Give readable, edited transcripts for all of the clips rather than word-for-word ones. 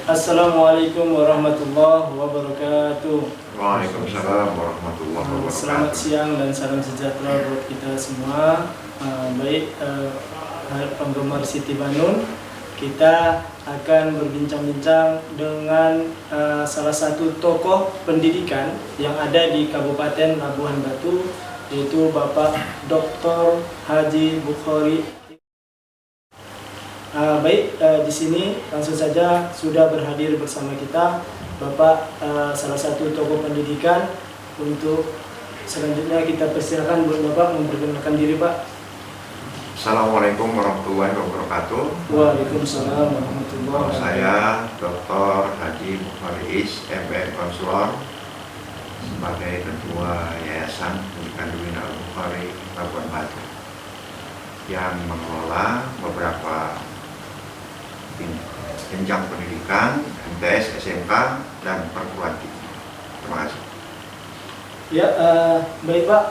Assalamualaikum warahmatullahi wabarakatuh. Waalaikumsalam warahmatullahi wabarakatuh. Selamat siang dan salam sejahtera buat kita semua. Penggemar Siti Banun, kita akan berbincang-bincang dengan salah satu tokoh pendidikan yang ada di Kabupaten Labuhan Batu, yaitu Bapak Dr. Haji Bukhari. Di sini langsung saja sudah berhadir bersama kita Bapak, salah satu tokoh pendidikan. Untuk selanjutnya kita persilakan buat Bapak memperkenalkan diri, Pak. Assalamualaikum warahmatullahi wabarakatuh. Waalaikumsalam warahmatullahi wabarakatuh. Saya Dr. Haji Bukhari MM Konselor sebagai Ketua Yayasan Pendidikan Dunia Al-Bukhari Labuhan Batu yang mengelola beberapa jenjang pendidikan, MTS, SMK, dan perguruan tinggi. Terima kasih. Ya, baik Pak.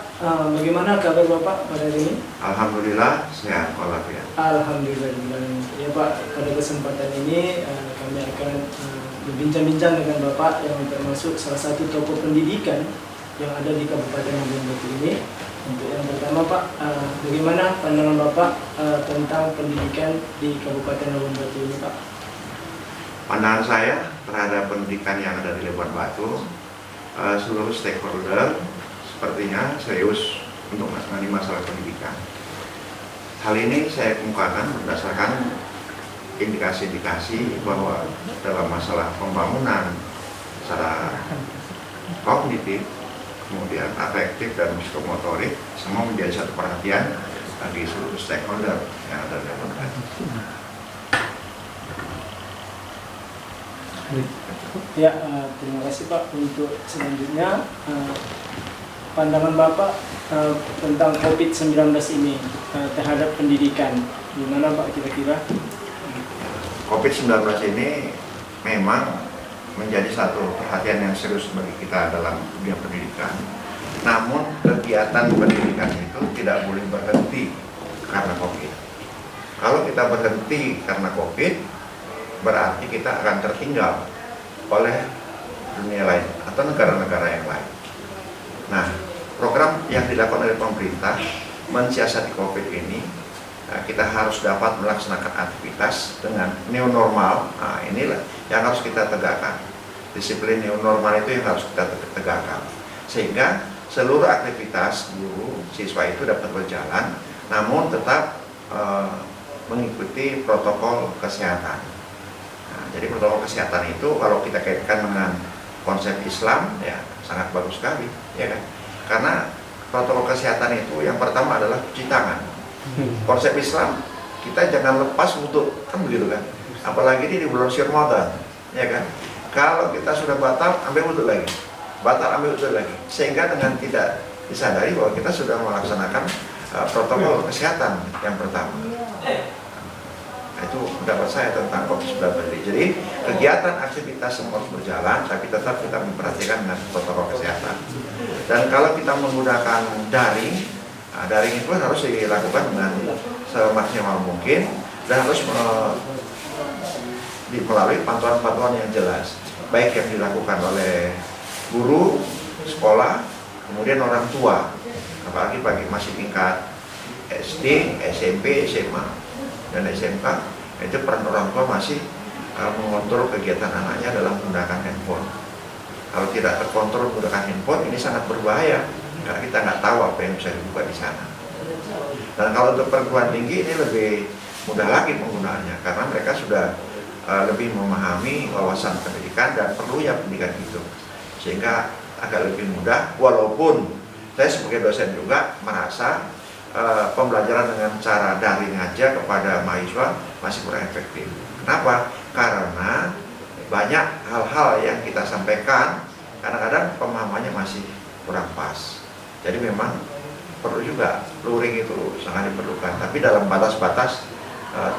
Bagaimana kabar Bapak pada hari ini? Alhamdulillah sehat walafiat. Alhamdulillah. Ya Pak, pada kesempatan ini kami akan berbincang-bincang dengan Bapak yang termasuk salah satu tokoh pendidikan yang ada di Kabupaten Labuhan Batu ini. Untuk yang pertama Pak, bagaimana pandangan Bapak tentang pendidikan di Kabupaten Labuhan Batu ini, Pak? Pandangan saya terhadap pendidikan yang ada di Labuhan Batu, seluruh stakeholder sepertinya serius untuk menangani masalah pendidikan. Hal ini saya kemukakan berdasarkan indikasi-indikasi bahwa dalam masalah pembangunan secara kognitif, kemudian afektif dan psikomotorik, semua menjadi satu perhatian bagi seluruh stakeholder yang ada di Labuhan Batu. Ya, terima kasih Pak. Untuk selanjutnya, pandangan Bapak tentang COVID-19 ini terhadap pendidikan, gimana Pak kira-kira? COVID-19 ini memang menjadi satu perhatian yang serius bagi kita dalam dunia pendidikan. Namun kegiatan pendidikan itu tidak boleh berhenti karena COVID. Kalau kita berhenti karena COVID, berarti kita akan tertinggal oleh dunia lain atau negara-negara yang lain. Nah, program yang dilakukan oleh pemerintah mensiasati COVID ini, kita harus dapat melaksanakan aktivitas dengan new normal. Nah, inilah yang harus kita tegakkan. Disiplin new normal itu yang harus kita tegakkan, sehingga seluruh aktivitas guru siswa itu dapat berjalan, namun tetap mengikuti protokol kesehatan. Nah, jadi protokol kesehatan itu kalau kita kaitkan dengan konsep Islam, ya sangat bagus sekali, ya kan? Karena protokol kesehatan itu yang pertama adalah cuci tangan. Konsep Islam, kita jangan lepas wudhu, kan begitu kan? Apalagi ini di bulan Ramadan, ya kan? Kalau kita sudah batal, ambil wudhu lagi, batal ambil wudhu lagi, sehingga dengan tidak disadari bahwa kita sudah melaksanakan protokol kesehatan yang pertama. Nah, itu pendapat saya tentang COVID-19. Jadi kegiatan aktivitas semua berjalan, tapi tetap kita memperhatikan dengan protokol kesehatan. Dan kalau kita menggunakan daring, daring itu harus dilakukan dengan semaksimal mungkin dan harus melalui pantauan-pantauan yang jelas, baik yang dilakukan oleh guru, sekolah, kemudian orang tua, apalagi bagi masih tingkat SD, SMP, SMA, dan SMK, itu peran orang tua masih mengontrol kegiatan anaknya dalam menggunakan handphone. Kalau tidak terkontrol menggunakan handphone, ini sangat berbahaya, karena kita nggak tahu apa yang bisa dibuka di sana. Dan kalau untuk perguruan tinggi ini lebih mudah lagi penggunaannya, karena mereka sudah lebih memahami wawasan pendidikan dan perlunya pendidikan itu, sehingga agak lebih mudah. Walaupun saya sebagai dosen juga merasa pembelajaran dengan cara daring aja kepada mahasiswa masih kurang efektif. Kenapa? Karena banyak hal-hal yang kita sampaikan kadang-kadang pemahamannya masih kurang pas. Jadi memang perlu juga luring itu sangat diperlukan, tapi dalam batas-batas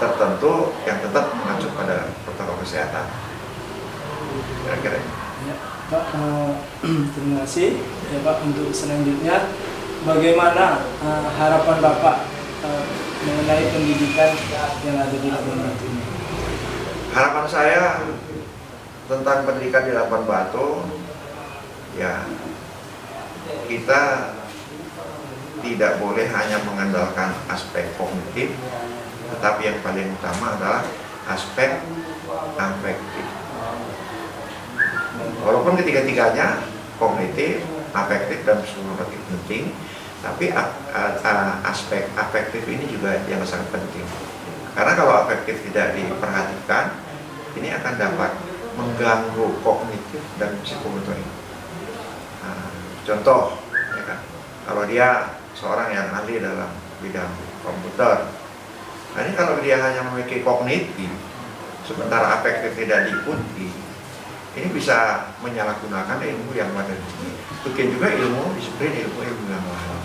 tertentu yang tetap mengacu pada protokol kesehatan. Kira-kira. Ya, Pak, terima kasih ya Pak. Untuk selanjutnya, bagaimana harapan Bapak mengenai pendidikan yang ada di Labuhan Batu ini? Harapan saya tentang pendidikan di Labuan Batu, ya kita tidak boleh hanya mengandalkan aspek kognitif, tetapi yang paling utama adalah aspek afektif. Walaupun ketiga-tiganya kognitif, afektif dan psikologi penting, tapi aspek afektif ini juga yang sangat penting. Karena kalau afektif tidak diperhatikan, ini akan dapat mengganggu kognitif dan psikomotorik. Contoh, ya kan, kalau dia seorang yang ahli dalam bidang komputer, nah ini kalau dia hanya memiliki kognitif, sementara afektif tidak diikuti, ini bisa menyalahgunakan ilmu yang ada di sini. Mungkin juga disiplin ilmu yang lain.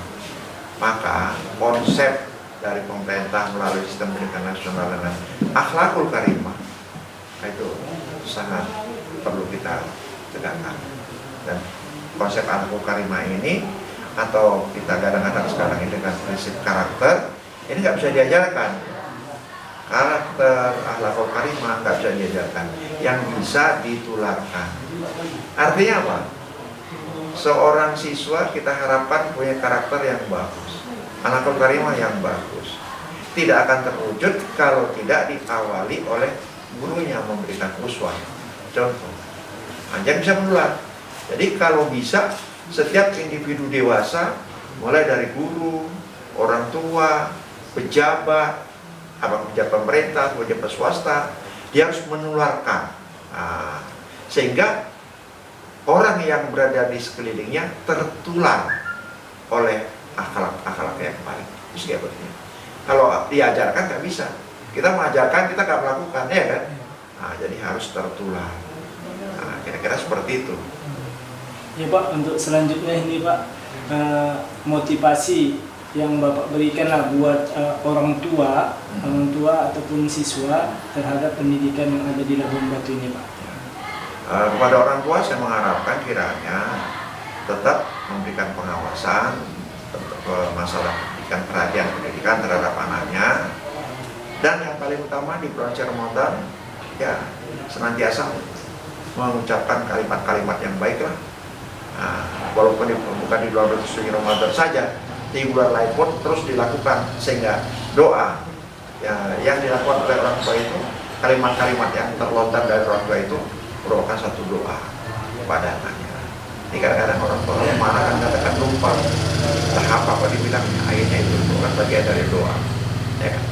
Maka konsep dari pemerintah melalui sistem pendidikan nasional dengan akhlakul karimah itu sangat perlu kita tegakkan. Dan konsep akhlakul karimah ini, atau kita kadang-kadang sekarang ini dengan prinsip karakter, ini nggak bisa diajarkan. Karakter akhlakul karimah nggak bisa diajarkan, yang bisa ditularkan. Artinya apa? Seorang siswa kita harapkan punya karakter yang bagus, akhlakul karimah yang bagus. Tidak akan terwujud kalau tidak diawali oleh gurunya memberikan uswah, contoh. Yang bisa menular. Jadi kalau bisa setiap individu dewasa, mulai dari guru, orang tua, pejabat, pejabat pemerintah, pejabat swasta, dia harus menularkan, sehingga orang yang berada di sekelilingnya tertular oleh akhlak yang baik. Sebetulnya kalau diajarkan nggak bisa, kita mengajarkan kita nggak melakukan, ya kan? Jadi harus tertular. Kira-kira seperti itu. Ya Pak, untuk selanjutnya ini Pak, motivasi yang Bapak berikan lah buat orang tua ataupun siswa terhadap pendidikan yang ada di Labuan Batu ini Pak. Kepada orang tua saya mengharapkan kiranya tetap memberikan pengawasan untuk masalah pendidikan, perhatian pendidikan terhadap anaknya, dan yang paling utama di bulan suci Ramadan ya senantiasa mengucapkan kalimat-kalimat yang baik lah. Walaupun bukan di bulan suci Ramadan saja, di bulan lain pun terus dilakukan, sehingga doa yang dilakukan oleh orang tua itu, kalimat-kalimat yang terlontar dari orang tua itu merupakan satu doa kepada anaknya. Ini kadang-kadang orang tua marah kan katakan lupa, apa dibilangnya, akhirnya itu bukan bagian dari doa, ya kan?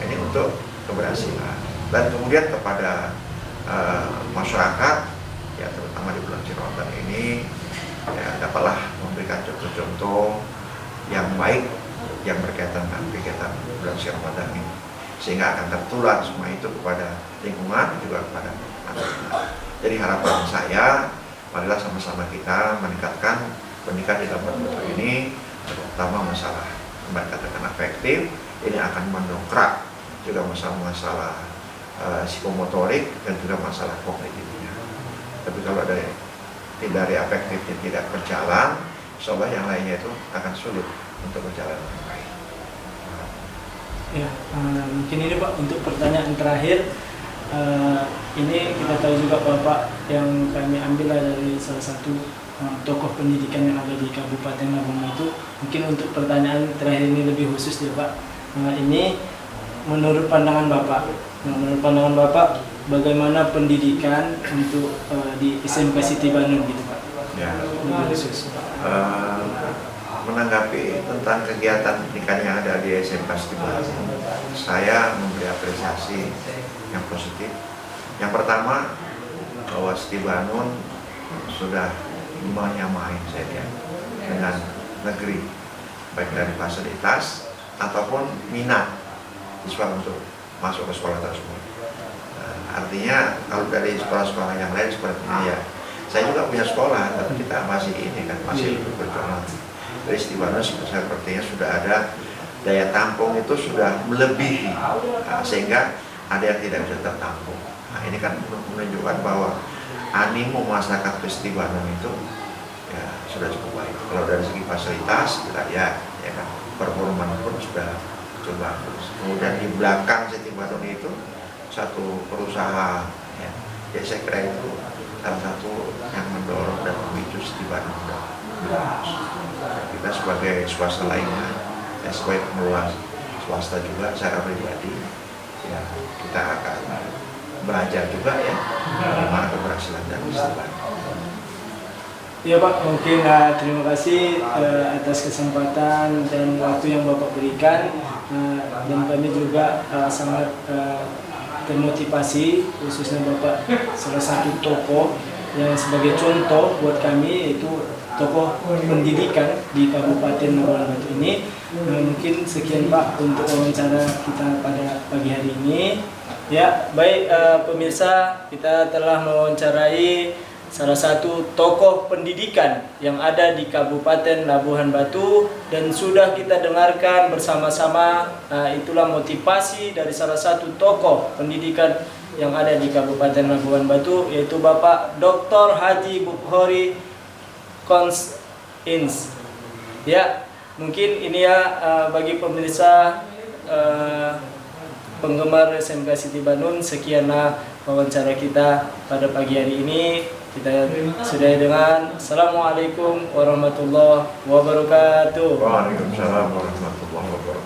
Ini untuk keberhasilan. Dan kemudian kepada masyarakat, ya terutama di bulan Ramadan ini, ya dapatlah memberikan contoh-contoh yang baik yang berkaitan dengan kegiatan bulan Ramadan ini, sehingga akan tertular semua itu kepada lingkungan, juga kepada anak-anak. Jadi harapan saya, marilah sama-sama kita meningkatkan pendidikan di Labuan Batu ini, terutama masalah katakan afektif, ini akan mendongkrak juga masalah psikomotorik dan juga masalah kognitifnya. Tapi kalau dari afektifnya tidak berjalan, insya Allah yang lainnya itu akan sulit untuk berjalan dengan baik. Ya, mungkin ini Pak untuk pertanyaan terakhir. Ini kita tahu juga Bapak yang kami ambil dari salah satu tokoh pendidikan yang ada di Kabupaten Labuan Batu. Mungkin untuk pertanyaan terakhir ini lebih khusus ya Pak. Ini menurut pandangan Bapak, bagaimana pendidikan untuk di SMK Siti Bandung gitu Pak? Ya. Lebih khusus. Menanggapi tentang kegiatan pendidikan yang ada di SMK Siti Bandung, saya memberi apresiasi yang positif. Yang pertama, bahwa Siti Bandung sudah menyamai saya lihat dengan negeri, baik dari fasilitas ataupun minat siswa untuk masuk ke sekolah tersebut. Artinya kalau dari sekolah-sekolah yang lain seperti ini, ya saya juga punya sekolah, tapi kita masih ini kan masih berjuang. Dari Siti Bandung sepertinya sudah ada daya tampung itu sudah melebihi, sehingga ada yang tidak bisa tertampung. Nah, ini kan menunjukkan bahwa animo masyarakat Siti Bandung itu ya sudah cukup baik. Kalau dari segi fasilitas kita lihat, ya kan, performa pun sudah cukup bagus. Kemudian di belakang Siti Bandung itu satu perusahaan, ya, Ya saya kira itu salah satu yang mendorong dan memicu Siti Bandung. Kita sebagai swasta lainnya, sebagai pengelola swasta juga secara pribadi, ya kita akan belajar juga ya bagaimana keberhasilan dari Siti Bandung. Ya Pak, mungkin terima kasih atas kesempatan dan waktu yang Bapak berikan, dan kami juga sangat termotivasi, khususnya Bapak salah satu tokoh yang sebagai contoh buat kami, yaitu tokoh pendidikan di Kabupaten Labuhan Batu ini. Mungkin sekian Pak untuk wawancara kita pada pagi hari ini. Ya, baik pemirsa, kita telah mewawancarai salah satu tokoh pendidikan yang ada di Kabupaten Labuhan Batu, dan sudah kita dengarkan bersama-sama, itulah motivasi dari salah satu tokoh pendidikan yang ada di Kabupaten Labuhan Batu, yaitu Bapak Dr. Haji Bukhari Kons Ins. Ya, mungkin ini ya bagi pemirsa penggemar SMK Siti Bandung, sekianlah wawancara kita pada pagi hari ini. Kita sudahi dengan Assalamualaikum warahmatullahi wabarakatuh. Waalaikumsalam warahmatullahi wabarakatuh.